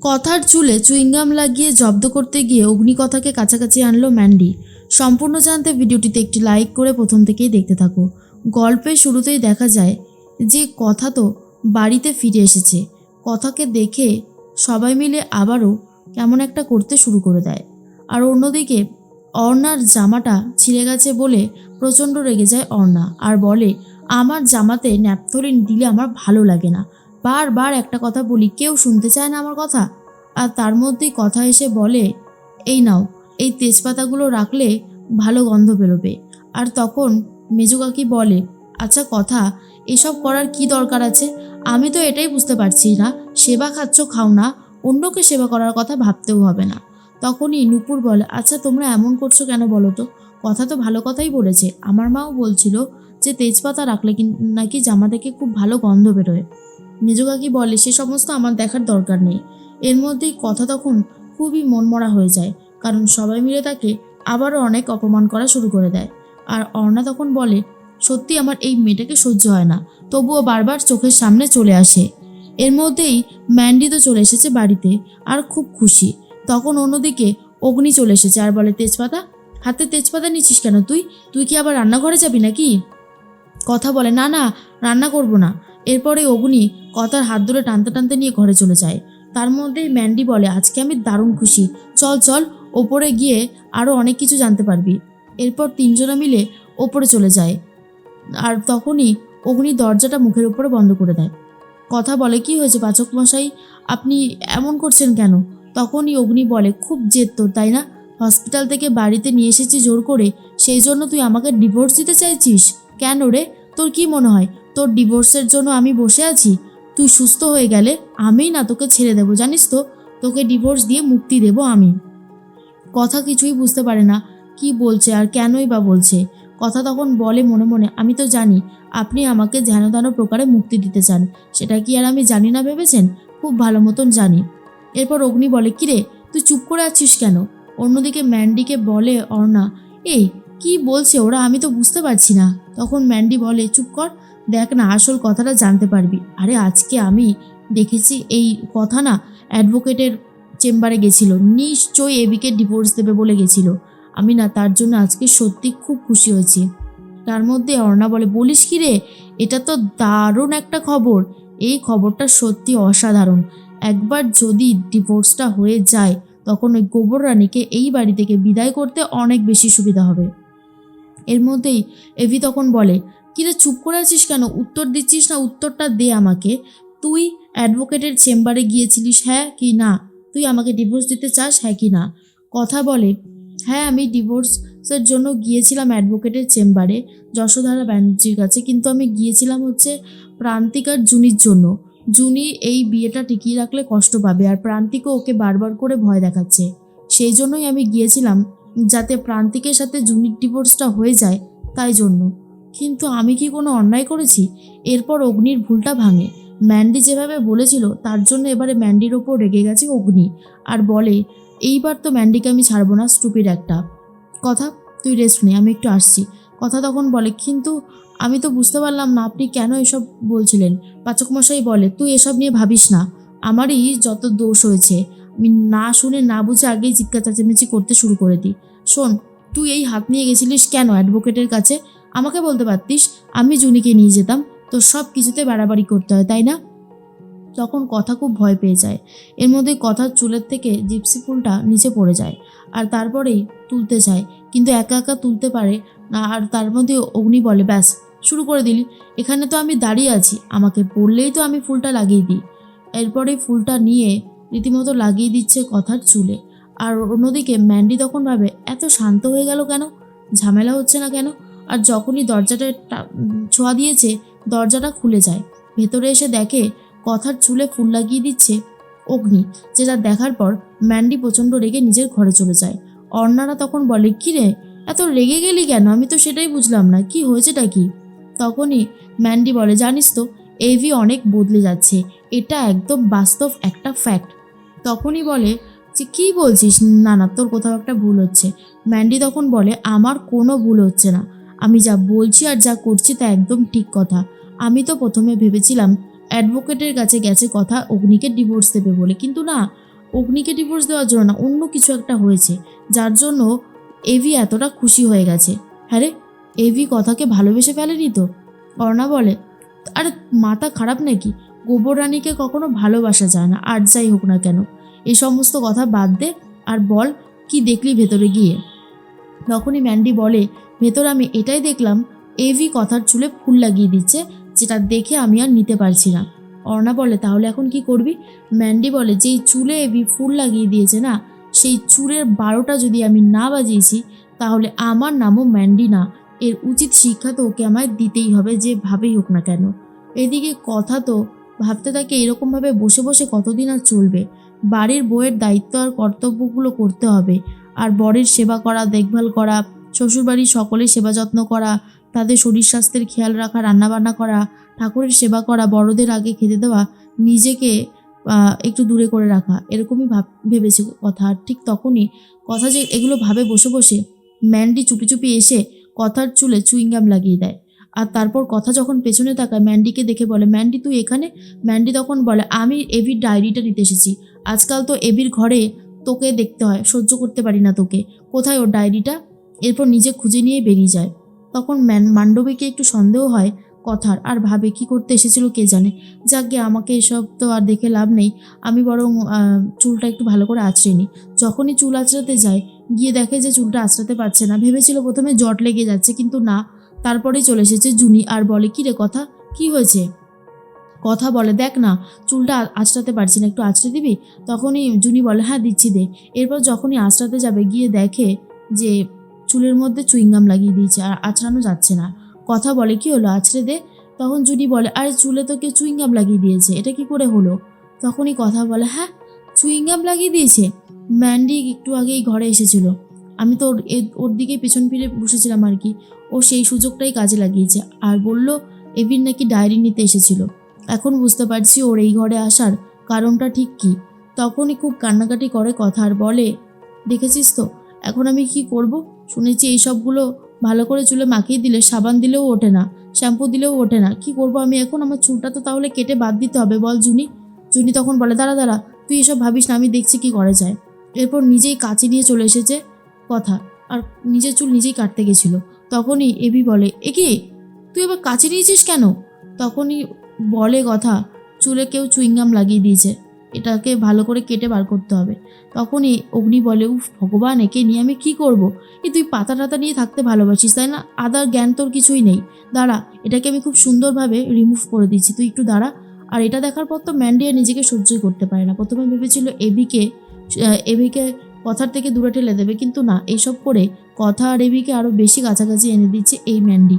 কথার চুলে চুইংগাম লাগিয়ে জব্দ করতে গিয়ে অগ্নিকথাকে কাছাকাছি আনলো ম্যান্ডি। সম্পূর্ণ জানতে ভিডিওটিতে একটি লাইক করে প্রথম থেকেই দেখতে থাকো। গল্পের শুরুতেই দেখা যায় যে কথা তো বাড়িতে ফিরে এসেছে। কথাকে দেখে সবাই মিলে আবারও কেমন একটা করতে শুরু করে দেয়। আর অন্যদিকে অর্ণার জামাটা ছিঁড়ে গেছে বলে প্রচণ্ড রেগে যায় অর্ণা আর বলে, আমার জামাতে ন্যাপথলিন দিলে আমার ভালো লাগে না। বারবার একটা কথা বলি, কেউ শুনতে চায় না আমার কথা। আর তার মধ্যেই কথা এসে বলে, এই নাও, এই তেজপাতাগুলো রাখলে ভালো গন্ধ বেরোবে। আর তখন মেজো কাকি বলে, আচ্ছা কথা, এসব করার কি দরকার আছে? আমি তো এটাই বুঝতে পারছি না, সেবা খাচ্ছ খাও না, অন্যকে সেবা করার কথা ভাবতেও হবে না। তখনই নূপুর বলে, আচ্ছা তোমরা এমন করছো কেন বলো তো? কথা তো ভালো কথাই বলেছে, আমার মাও বলছিল যে তেজপাতা রাখলে নাকি জামা থেকে খুব ভালো গন্ধ বেরোয়। মেজো কাকি বলে, সে সমস্ত আমার দেখার দরকার নেই। এর মধ্যেই কথা তখন খুবই মনমরা হয়ে যায়, কারণ সবাই মিলে তাকে আবারও অনেক অপমান করা শুরু করে দেয়। আর অর্ণা তখন বলে, সত্যি আমার এই মেয়েটাকে সহ্য হয় না, তবুও বারবার চোখের সামনে চলে আসে। এর মধ্যেই ম্যান্ডি তো চলে এসেছে বাড়িতে আর খুব খুশি। তখন অন্যদিকে অগ্নি চলে এসেছে আর বলে, তেজপাতা, হাতে তেজপাতা নিচ্ছিস কেন তুই? তুই কি আবার রান্নাঘরে যাবি নাকি? কথা বলে, না না, রান্না করব না। এরপরে অগ্নি কথার হাত ধরে টানতে টানতে নিয়ে ঘরে চলে যায়। তার মধ্যেই ম্যান্ডি বলে, আজকে আমি দারুণ খুশি, চল চল ওপরে গিয়ে আরও অনেক কিছু জানতে পারবি। এরপর তিনজনে মিলে ওপরে চলে যায়। আর তখনই অগ্নি দরজাটা মুখের উপরে বন্ধ করে দেয়। কথা বলে, কি হয়েছে পাচক মশাই, আপনি এমন করছেন কেন? তখনই অগ্নি বলে, খুব জেদ তোর তাই না? হসপিটাল থেকে বাড়িতে নিয়ে এসেছি জোর করে, সেই জন্য তুই আমাকে ডিভোর্স দিতে চাইছিস? কেন রে, তোর কি মনে হয় তোর ডিভোর্সের জন্য আমি বসে আছি? তুই সুস্থ হয়ে গেলে আমিই না তোকে ছেড়ে দেবো, জানিস তো? তোকে ডিভোর্স দিয়ে মুক্তি দেব আমি। কথা কিছুই বুঝতে পারে না কি বলছে আর কেনই বা বলছে। কথা তখন বলে মনে মনে, আমি তো জানি আপনি আমাকে যেন তেন প্রকারে মুক্তি দিতে চান, সেটা কি আর আমি জানি না ভেবেছেন? খুব ভালো মতন জানি। এরপর অগ্নি বলে, কিরে তুই চুপ করে আছিস কেন? অন্যদিকে ম্যান্ডিকে বলে অর্ণা, এই কি বলছে ওরা, আমি তো বুঝতে পারছি না। তখন ম্যান্ডি বলে, চুপ কর, দেখ না আসল কথাটা জানতে পারবি। আরে আজকে আমি দেখেছি এই কথা না অ্যাডভোকেটের চেম্বারে গেছিল, নিশ্চয়ই এবিকে ডিভোর্স দেবে বলে গেছিল। আমি না তার জন্য আজকে সত্যি খুব খুশি হয়েছি। তার মধ্যে অর্ণা বলে, বলিস কি রে, এটা তো দারুণ একটা খবর। এই খবরটা সত্যি অসাধারণ। একবার যদি ডিভোর্সটা হয়ে যায় তখন ওই গোবর রানীকে এই বাড়ি থেকে বিদায় করতে অনেক বেশি সুবিধা হবে। এর মধ্যেই এভি তখন বলে, কিরে চুপ করে আছিস কেন? উত্তর দিচ্ছিস না, উত্তরটা দে আমাকে। তুই অ্যাডভোকেটের চেম্বারে গিয়েছিলিস, হ্যাঁ কি না? তুই আমাকে ডিভোর্স দিতে চাস, হ্যাঁ কি না? কথা বলে, হ্যাঁ আমি ডিভোর্সের জন্য গিয়েছিলাম অ্যাডভোকেটের চেম্বারে যশোধারা ব্যানার্জির কাছে, কিন্তু আমি গিয়েছিলাম হচ্ছে প্রান্তিক আর জুনির জন্য। জুনি এই বিয়েটা টিকিয়ে রাখলে কষ্ট পাবে আর প্রান্তিকও ওকে বারবার করে ভয় দেখাচ্ছে। সেই জন্যই আমি গিয়েছিলাম, যাতে প্রান্তিকের সাথে জুনির ডিভোর্সটা হয়ে যায়, তাই জন্য। কিন্তু আমি কি কোনো অন্যায় করেছি? এরপর অগ্নির ভুলটা ভাঙে। ম্যান্ডি যেভাবে বলেছিল তার জন্য এবারে ম্যান্ডির ওপর রেগে গেছে অগ্নি আর বলে, এইবার তো ম্যান্ডিকে আমি ছাড়বো না, স্টুপিড একটা। কথা, তুই রেস্ট নে, আমি একটু আসছি। কথা তখন বলে, কিন্তু আমি তো বুঝতে পারলাম না আপনি কেন এসব বলছিলেন। পাচক মশাই বলে, তুই এসব নিয়ে ভাবিস না, আমারই যত দোষ হয়েছে। আমি না শুনে না বুঝে আগেই চিৎকার চেঁচামেচি করতে শুরু করে দিই। শোন, তুই এই হাত নিয়ে গেছিলিস কেন অ্যাডভোকেটের কাছে? আমাকে বলতে পারতিস, আমি জুনিকে নিয়ে যেতাম। তো সব কিছুতে বাড়াবাড়ি করতে হয় তাই না? তখন কথা খুব ভয় পেয়ে যায়। এর মধ্যে কথার চুলের থেকে জিপসি ফুলটা নিচে পড়ে যায় আর তারপরেই তুলতে চায়, কিন্তু একা একা তুলতে পারে না। আর তার মধ্যে অগ্নি বলে, ব্যাস শুরু করে দিলি, এখানে তো আমি দাঁড়িয়ে আছি, আমাকে বললেই তো আমি ফুলটা লাগিয়ে দিই। এরপরে ফুলটা নিয়ে রীতিমতো লাগিয়ে দিচ্ছে কথার চুলে। আর অন্যদিকে ম্যান্ডি তখন ভাবে, এত শান্ত হয়ে গেল কেন, ঝামেলা হচ্ছে না কেন? আর যখনই দরজাটা ছোঁয়া দিয়েছে দরজাটা খুলে যায়। ভেতরে এসে দেখে কথার চুলে ফুল লাগিয়ে দিচ্ছে অগ্নি, যেটা দেখার পর ম্যান্ডি প্রচণ্ড রেগে নিজের ঘরে চলে যায়। অর্ণারা তখন বলে, কি রে এত রেগে গেলি কেন? আমি তো সেটাই বুঝলাম না, কি হয়েছেটা কি? তখনই ম্যান্ডি বলে, জানিস তো এভি অনেক বদলে যাচ্ছে, এটা একদম বাস্তব একটা ফ্যাক্ট। তখনই বলে, যে কী বলছিস, না না তোর কোথাও একটা ভুল হচ্ছে। ম্যান্ডি তখন বলে, আমার কোনো ভুল হচ্ছে না, আমি যা বলছি আর যা করছি তা একদম ঠিক কথা। আমি তো প্রথমে ভেবেছিলাম অ্যাডভোকেটের কাছে গেছে কথা অগ্নিকে ডিভোর্স দেবে বলে, কিন্তু না, অগ্নিকে ডিভোর্স দেওয়ার জন্য না, অন্য কিছু একটা হয়েছে যার জন্য এভি এতটা খুশি হয়ে গেছে। হ্যাঁ রে, এভি কথাকে ভালোবেসে ফেলেনি তো? অর্ণা বলে, আরে মাথা খারাপ নাকি? গোবর রানীকে কখনো ভালোবাসা যায় না, আর যাই হোক না কেন। এই সমস্ত কথা বাদ দে আর বল কি দেখলি ভেতরে গিয়ে। তখনই ম্যান্ডি বলে, ভেতর আমি এটাই দেখলাম, এভি কথার চুলে ফুল লাগিয়ে দিচ্ছে, যেটা দেখে আমি আর নিতে পারছি না। অর্ণা বলে, তাহলে এখন কি করবি? ম্যান্ডি বলে, যেই চুলে এভি ফুল লাগিয়ে দিয়েছে না, সেই চুলের 12টা যদি আমি না বাজিয়েছি তাহলে আমার নামও ম্যান্ডি না। এর উচিত শিক্ষা তো ওকে আমায় দিতেই হবে, যেভাবেই হোক না কেন। এদিকে কথা তো ভাবতে থাকে, এরকমভাবে বসে বসে কতদিন আর চলবে? বাড়ির বউয়ের দায়িত্ব আর কর্তব্যগুলো করতে হবে, আর বরের সেবা করা, দেখভাল করা, শ্বশুরবাড়ির সকলের সেবা যত্ন করা, তাদের শরীর স্বাস্থ্যের খেয়াল রাখা, রান্নাবান্না করা, ঠাকুরের সেবা করা, বড়দের আগে খেতে দেওয়া, নিজেকে একটু দূরে করে রাখা, এরকমই ভেবেছি কথা। আর ঠিক তখনই কথা যে এগুলো ভাবে বসে বসে, ম্যান্ডি চুপি চুপি এসে কথার চুলে চুইংগাম লাগিয়ে দেয়। আর তারপর কথা যখন পেছনে তাকায়, ম্যান্ডিকে দেখে বলে, ম্যান্ডি তুই এখানে? ম্যান্ডি তখন বলে, আমি এভির ডায়েরিটা নিতে এসেছি। আজকাল তো এভির ঘরে তোকে দেখতে হয়, সহ্য করতে পারি না তোকে। কোথায় ওর ডায়েরিটা? এরপর নিজে খুঁজে নিয়ে বেরিয়ে যায়। তখন মান্ডবীকে একটু সন্দেহ হয় কথার, আর ভাবে কি করতে এসেছিল কে জানে। যাকগে, আমাকে এসব তো আর দেখে লাভ নেই, আমি বরং চুলটা একটু ভালো করে আঁচড়ে নিই। যখনই চুল আঁচড়াতে যায়, গিয়ে দেখে যে চুলটা আঁচড়াতে পারছে না। ভেবেছিল প্রথমে জট লেগে যাচ্ছে, কিন্তু না। তারপরেই চলে এসেছে জুনি আর বলে, কি রে কথা, কি হয়েছে? কথা বলে, দেখ না, চুলটা আঁচড়াতে পারছি না, একটু আঁচড়ে দিবি? তখনই জুনি বলে, হ্যাঁ দিচ্ছি, দে। এরপর যখনই আঁচড়াতে যাবে, গিয়ে দেখে যে চুলের মধ্যে চুইংগাম লাগিয়ে দিয়েছে আর আঁচড়ানো যাচ্ছে না। কথা বলে, কি হলো, আঁচড়ে দে। তখন জুনি বলে, আরে চুলে তো কেউ চুইংগাম লাগিয়ে দিয়েছে, এটা কি করে হলো? তখনই কথা বলে, হ্যাঁ চুইংগাম লাগিয়ে দিয়েছে? ম্যান্ডি একটু আগেই ঘরে এসেছিল, আমি তো ওর দিকেই পেছন ফিরে বসেছিলাম আর কি। ও সেই সুযোগটাই কাজে লাগিয়েছে আর বলল এভির নাকি ডায়েরি নিতে এসেছিল। এখন বুঝতে পারছি ওর এই ঘরে আসার কারণটা ঠিক কী। তখনই খুব কান্নাকাটি করে কথা আর বলে, দেখেছিস তো এখন আমি কি করব? শুনেছি এই সবগুলো ভালো করে চুলে মাখিয়ে দিলে সাবান দিলেও ওঠে না, শ্যাম্পু দিলেও ওঠে না। কি করব আমি এখন? আমার চুলটা তো তাহলে কেটে বাদ দিতে হবে, বল জুনি। জুনি তখন বলে, দাঁড়া দাঁড়া, তুই এসব ভাবিস না, আমি দেখছি কি করা যায়। এরপর নিজেই কাঁচি নিয়ে চলে এসেছে কথা, আর নিজের চুল নিজেই কাটতে গেছিল। তখনই এভি বলে, এ কি, তুই এবার কাঁচি নিয়েছিস কেন? তখনই বলে কথা, চুলে কেউ চুইংগাম লাগিয়ে দিয়েছে, এটাকে ভালো করে কেটে বার করতে হবে। তখনই অগ্নি বলে, উফ ভগবান, একে নিয়ে আমি কি করব? তুই পাতা টাতা নিয়ে থাকতে ভালোবাসিস তাই না? আদার জ্ঞান তোর কিছুই নেই। দাঁড়া, এটাকে আমি খুব সুন্দরভাবে রিমুভ করে দিচ্ছি, তুই একটু দাঁড়া। আর এটা দেখার পর তো ম্যান্ডি আর নিজেকে সহ্যই করতে পারে না। প্রথমে ভেবেছিল এভিকে কথার থেকে দূরে ঠেলে দেবে, কিন্তু না, এইসব করে কথা আর এভিকে আরও বেশি কাছাকাছি এনে দিচ্ছে এই ম্যান্ডি।